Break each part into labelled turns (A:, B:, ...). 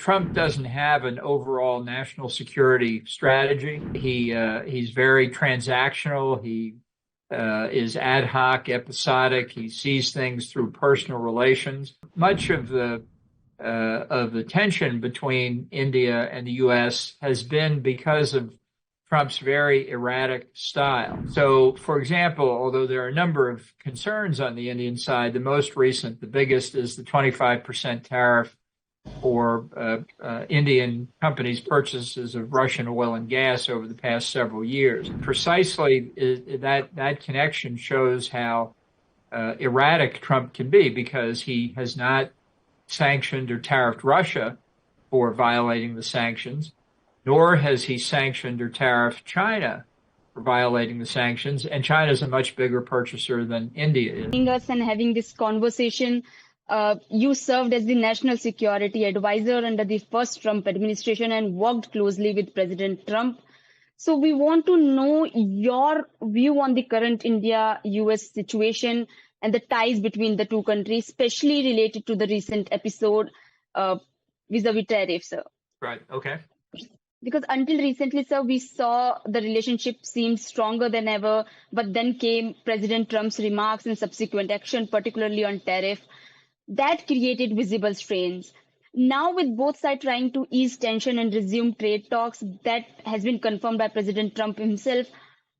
A: Trump doesn't have an overall national security strategy. He's very transactional. He is ad hoc, episodic. He sees things through personal relations. Much of the tension between India and the U.S. has been because of Trump's very erratic style. So, for example, although there are a number of concerns on the Indian side, the most recent, the biggest, is the 25% tariff for Indian companies' purchases of Russian oil and gas over the past several years. Precisely that connection shows how erratic Trump can be, because he has not sanctioned or tariffed Russia for violating the sanctions, nor has he sanctioned or tariffed China for violating the sanctions, and China is a much bigger purchaser than India is.
B: Us and having this conversation, you served as the National Security Advisor under the first Trump administration and worked closely with President Trump. So we want to know your view on the current India-US situation and the ties between the two countries, especially related to the recent episode vis-a-vis tariffs, sir.
A: Right. Okay.
B: Because until recently, sir, we saw the relationship seemed stronger than ever, but then came President Trump's remarks and subsequent action, particularly on tariff, that created visible strains. Now, with both sides trying to ease tension and resume trade talks, that has been confirmed by President Trump himself.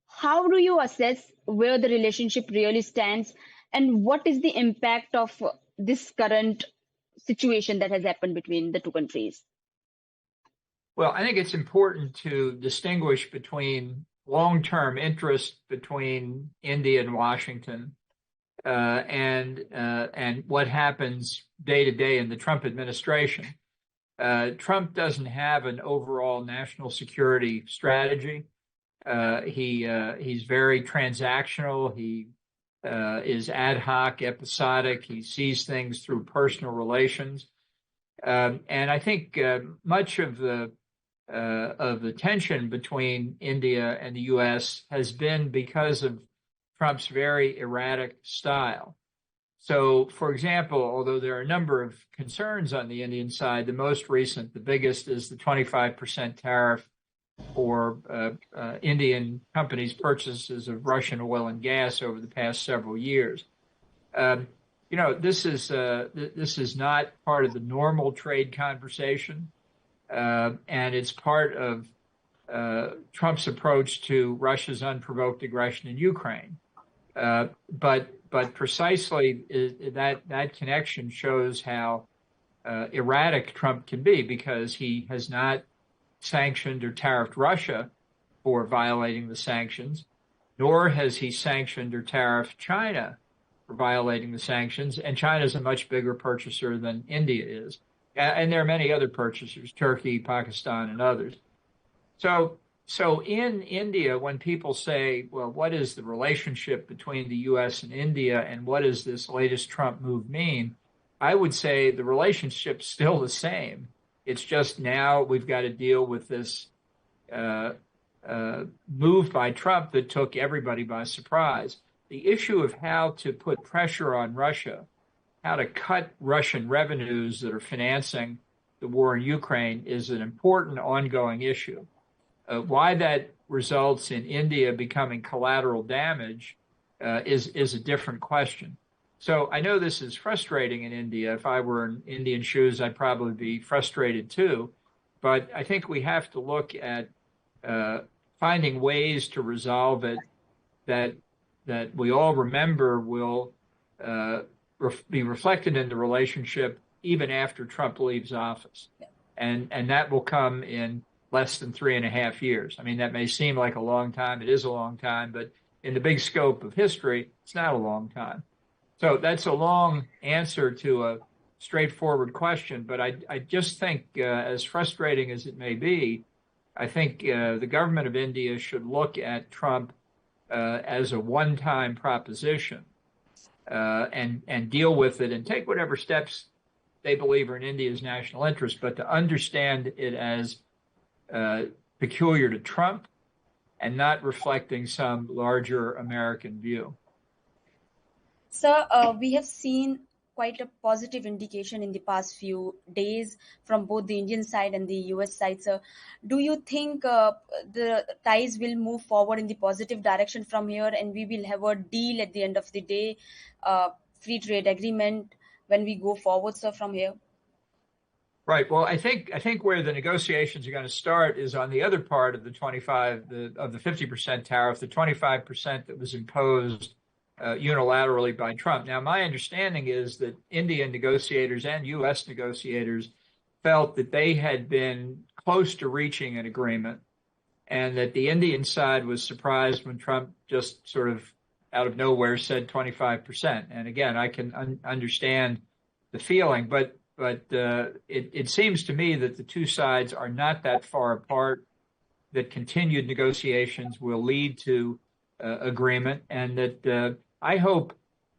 B: How do you assess where the relationship really stands, and what is the impact of this current situation that has happened between the two countries?
A: Well, I think it's important to distinguish between long-term interest between India and Washington and what happens day to day in the Trump administration. Trump doesn't have an overall national security strategy. He's very transactional. He is ad hoc, episodic. He sees things through personal relations. And I think much of the tension between India and the U.S. has been because of Trump's very erratic style. So, for example, although there are a number of concerns on the Indian side, the most recent, the biggest, is the 25% tariff for Indian companies' purchases of Russian oil and gas over the past several years. This is not part of the normal trade conversation. And it's part of Trump's approach to Russia's unprovoked aggression in Ukraine. But precisely that connection shows how erratic Trump can be, because he has not sanctioned or tariffed Russia for violating the sanctions, nor has he sanctioned or tariffed China for violating the sanctions, and China is a much bigger purchaser than India is. And there are many other purchasers, Turkey, Pakistan, and others. So in India, when people say, well, what is the relationship between the U.S. and India, and what does this latest Trump move mean? I would say the relationship's still the same. It's just now we've got to deal with this move by Trump that took everybody by surprise. The issue of how to put pressure on Russia, how to cut Russian revenues that are financing the war in Ukraine, is an important ongoing issue. Why that results in India becoming collateral damage is a different question. So I know this is frustrating in India. If I were in Indian shoes, I'd probably be frustrated too. But I think we have to look at finding ways to resolve it that we all remember will be reflected in the relationship even after Trump leaves office. And that will come in less than 3.5 years. I mean, that may seem like a long time. It is a long time, but in the big scope of history, it's not a long time. So that's a long answer to a straightforward question, but I just think, as frustrating as it may be, I think the government of India should look at Trump as a one-time proposition and deal with it and take whatever steps they believe are in India's national interest, but to understand it as peculiar to Trump and not reflecting some larger American view.
C: Sir, we have seen quite a positive indication in the past few days from both the Indian side and the US side. So do you think the ties will move forward in the positive direction from here, and we will have a deal at the end of the day, free trade agreement when we go forward, so from here?
A: Right. Well, I think where the negotiations are going to start is on the other part of the 50% tariff, the 25% that was imposed unilaterally by Trump. Now, my understanding is that Indian negotiators and U.S. negotiators felt that they had been close to reaching an agreement, and that the Indian side was surprised when Trump just sort of out of nowhere said 25%. And again, I can understand the feeling, but it seems to me that the two sides are not that far apart, that continued negotiations will lead to agreement, and that I hope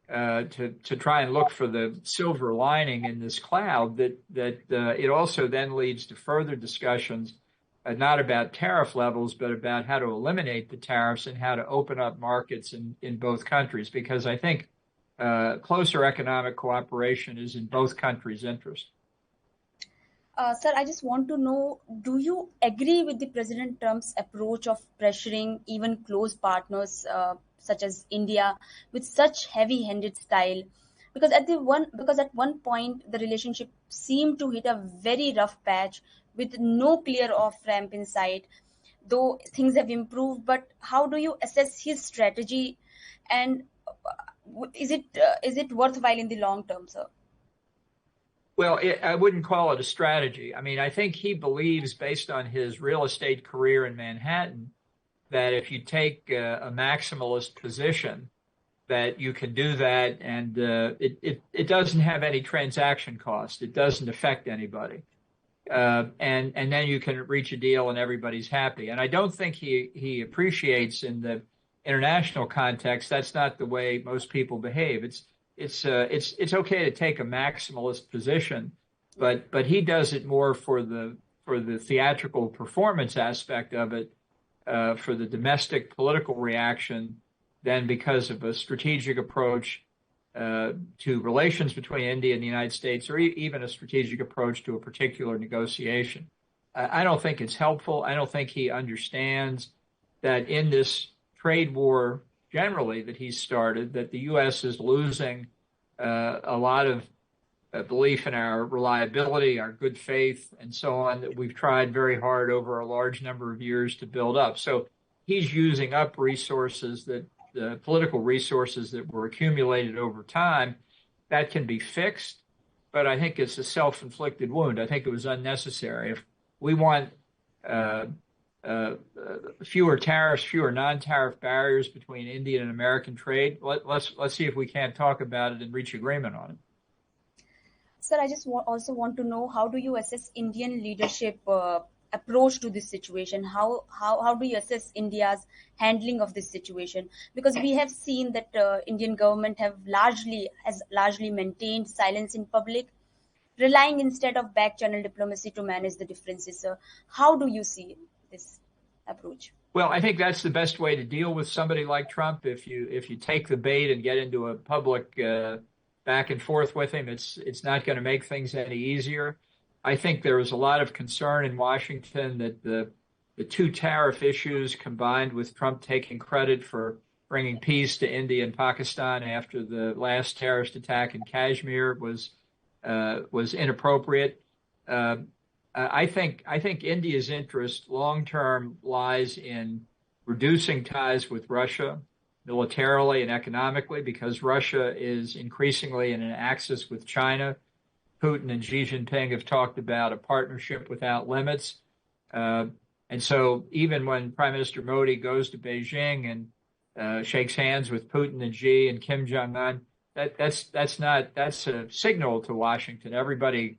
A: to try and look for the silver lining in this cloud, that it also then leads to further discussions, not about tariff levels, but about how to eliminate the tariffs and how to open up markets in both countries, because I think closer economic cooperation is in both countries' interest.
C: Sir, I just want to know, do you agree with the President Trump's approach of pressuring even close partners such as India with such heavy-handed style? Because at one point the relationship seemed to hit a very rough patch with no clear off-ramp in sight, though things have improved. But how do you assess his strategy, and is it worthwhile in the long term, sir?
A: Well, I wouldn't call it a strategy. I mean, I think he believes, based on his real estate career in Manhattan, that if you take a maximalist position, that you can do that, and it doesn't have any transaction cost. It doesn't affect anybody, and then you can reach a deal and everybody's happy. And I don't think he appreciates, in the international context, that's not the way most people behave. It's okay to take a maximalist position, but he does it more for the theatrical performance aspect of it, for the domestic political reaction, than because of a strategic approach to relations between India and the United States, or even a strategic approach to a particular negotiation. I don't think it's helpful. I don't think he understands that in this trade war generally that he's started, that the U.S. is losing a lot of belief in our reliability, our good faith, and so on, that we've tried very hard over a large number of years to build up. So he's using up resources, that the political resources that were accumulated over time. That can be fixed, but I think it's a self-inflicted wound. I think it was unnecessary. If we want fewer tariffs, fewer non-tariff barriers between Indian and American trade, let's see if we can't talk about it and reach agreement on it.
C: Sir, I just also want to know, how do you assess Indian leadership approach to this situation? How do you assess India's handling of this situation? Because we have seen that Indian government has largely maintained silence in public, relying instead of back channel diplomacy to manage the differences. So how do you see this approach?
A: Well, I think that's the best way to deal with somebody like Trump. If you take the bait and get into a public back and forth with him, it's not going to make things any easier. I think there was a lot of concern in Washington that the two tariff issues, combined with Trump taking credit for bringing peace to India and Pakistan after the last terrorist attack in Kashmir, was inappropriate. I think India's interest long term lies in reducing ties with Russia, militarily and economically, because Russia is increasingly in an axis with China. Putin and Xi Jinping have talked about a partnership without limits. And so even when Prime Minister Modi goes to Beijing and shakes hands with Putin and Xi and Kim Jong-un, that's a signal to Washington. Everybody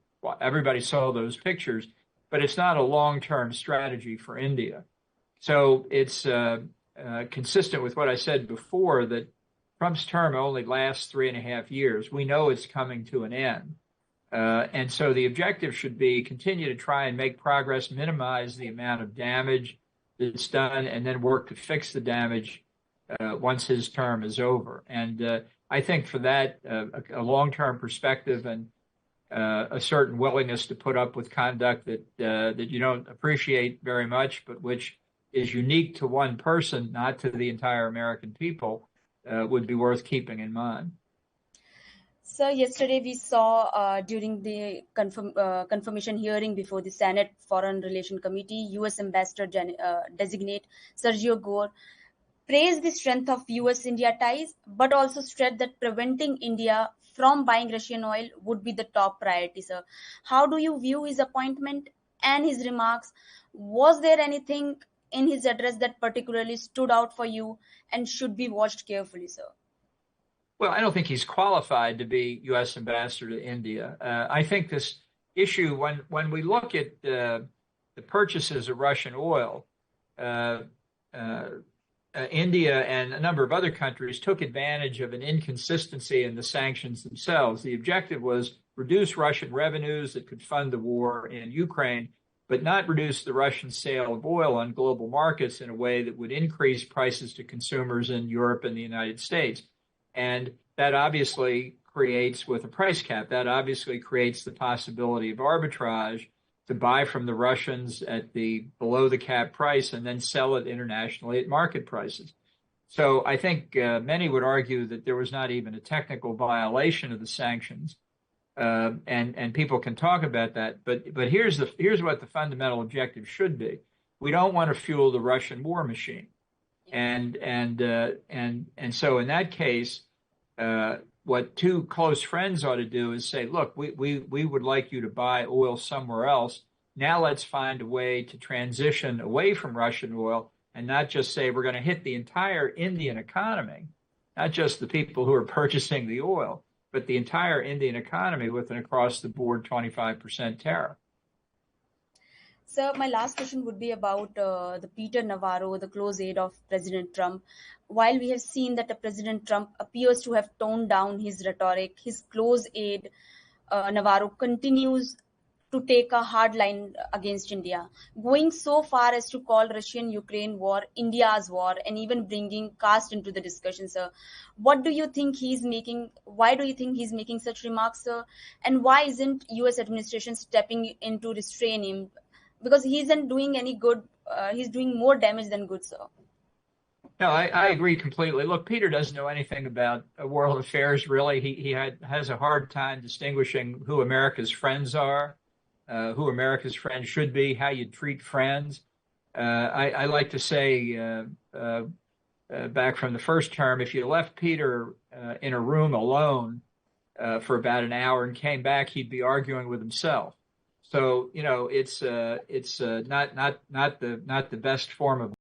A: saw those pictures, but it's not a long-term strategy for India. So it's consistent with what I said before, that Trump's term only lasts 3.5 years. We know it's coming to an end. And so the objective should be continue to try and make progress, minimize the amount of damage that's done, and then work to fix the damage once his term is over. And I think for that, a long-term perspective and a certain willingness to put up with conduct that you don't appreciate very much, but which is unique to one person, not to the entire American people, would be worth keeping in mind.
C: So yesterday we saw during the confirmation hearing before the Senate Foreign Relations Committee, U.S. Ambassador designate Sergio Gore praised the strength of U.S.-India ties, but also stressed that preventing India from buying Russian oil would be the top priority, sir. How do you view his appointment and his remarks? Was there anything in his address that particularly stood out for you and should be watched carefully, sir?
A: Well, I don't think he's qualified to be U.S. ambassador to India. I think this issue, when we look at the purchases of Russian oil, India and a number of other countries took advantage of an inconsistency in the sanctions themselves. The objective was reduce Russian revenues that could fund the war in Ukraine, but not reduce the Russian sale of oil on global markets in a way that would increase prices to consumers in Europe and the United States. And that obviously creates, with a price cap, that obviously creates the possibility of arbitrage to buy from the Russians at the below the cap price and then sell it internationally at market prices. So I think many would argue that there was not even a technical violation of the sanctions, and people can talk about that. But here's what the fundamental objective should be: we don't want to fuel the Russian war machine, and so in that case, what two close friends ought to do is say, look, we would like you to buy oil somewhere else. Now let's find a way to transition away from Russian oil and not just say we're going to hit the entire Indian economy, not just the people who are purchasing the oil, but the entire Indian economy with an across-the-board 25% tariff.
C: So my last question would be about the Peter Navarro, the close aide of President Trump. While we have seen that President Trump appears to have toned down his rhetoric, his close aide Navarro continues to take a hard line against India, going so far as to call Russian-Ukraine war India's war and even bringing caste into the discussion, sir. What do you think he's making? Why do you think he's making such remarks, sir? And why isn't U.S. administration stepping in to restrain him? Because he isn't doing any good. He's doing more damage than good, sir.
A: No, I agree completely. Look, Peter doesn't know anything about world affairs, really. He has a hard time distinguishing who America's friends are, who America's friends should be, how you treat friends. I like to say back from the first term, if you left Peter in a room alone for about an hour and came back, he'd be arguing with himself. So, it's not the best form of